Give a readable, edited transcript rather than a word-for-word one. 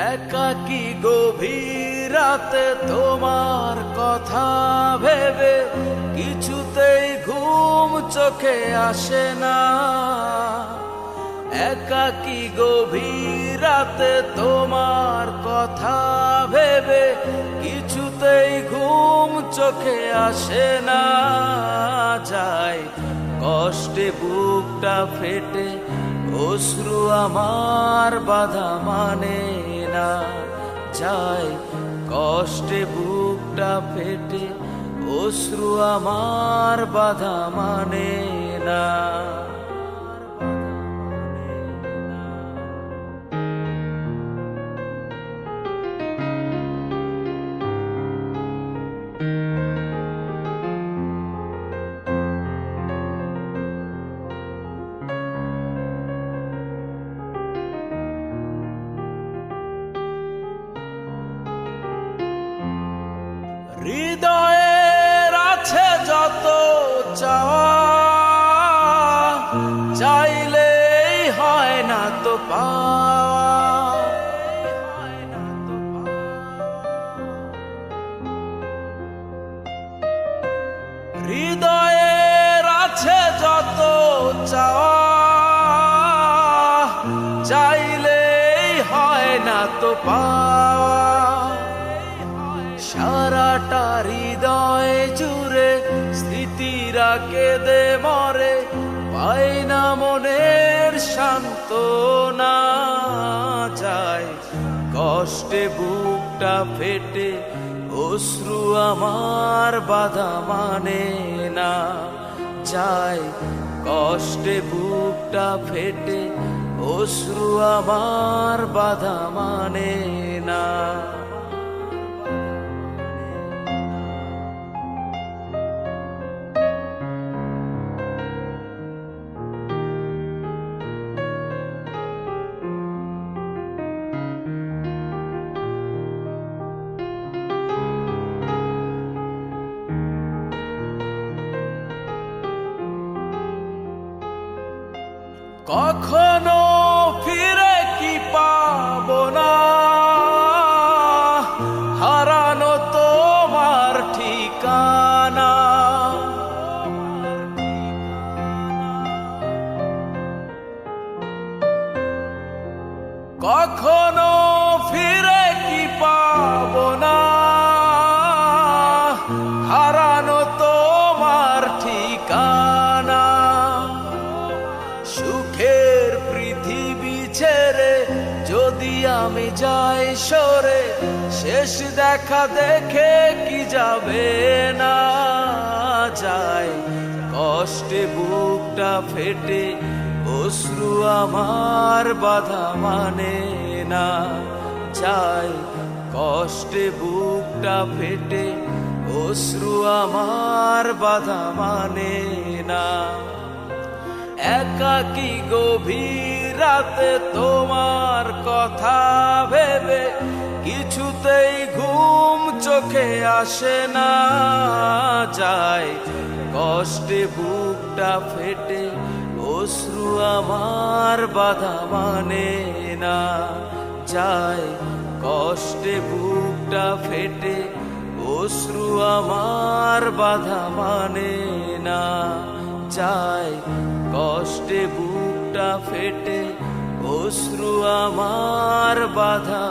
একাকী গভীর রাতে তোমার কথা ভেবে কিছুতেই ঘুম চোখে আসে না। একাকী গভীর রাতে তোমার কথা ভেবে কিছুতেই ঘুম চোখে আসে না। যায় কষ্টে বুকটা ফেটে, অশ্রু আমার বাধা মানে না। যায় কষ্টে বুকটা ফেটে, অশ্রু আমার বাধা মানে না। হৃদয়ের আছে যত চাওয়া, চাইলেই হয় না তো পাওয়া। হৃদয়ের আছে যত চাওয়া, চাইলেই হয় না তো পাওয়া। সারাটা হৃদয় জুড়ে স্মৃতিরা কেঁদে মরে, পাই না মনের সান্ত্বনা। যায় কষ্টে বুকটা ফেটে, অশ্রু আমার বাধা মানে না। যায় কষ্টে বুকটা ফেটে, অশ্রু আমার বাধা মানে না। কখনো ফিরে কি পাবো না, হারানো তোমার ঠিকানা। কখনো ফিরে কি পাবো না, হারানো তোমার ঠিকানা। সুখের পৃথিবী ছেড়ে যদি আমি যাই সরে, শেষ দেখা দেখে কি যাবে না। যায় কষ্টে বুকটা ফেটে, অশ্রু আমার বাধা মানে না। যায় কষ্টে বুকটা ফেটে, অশ্রু আমার বাধা মানে না। একাকী গভীর রাতে তোমার কথা ভেবে কিছুতেই ঘুম চোখে আসে না। যায় কষ্টে বুকটা ফেটে, অশ্রু আমার বাধা মানে না। যায় কষ্টে বুকটা ফেটে, অশ্রু আমার বাধা মানে না। যায় কষ্টে বুকটা ফেটে, অশ্রু আমার বাধা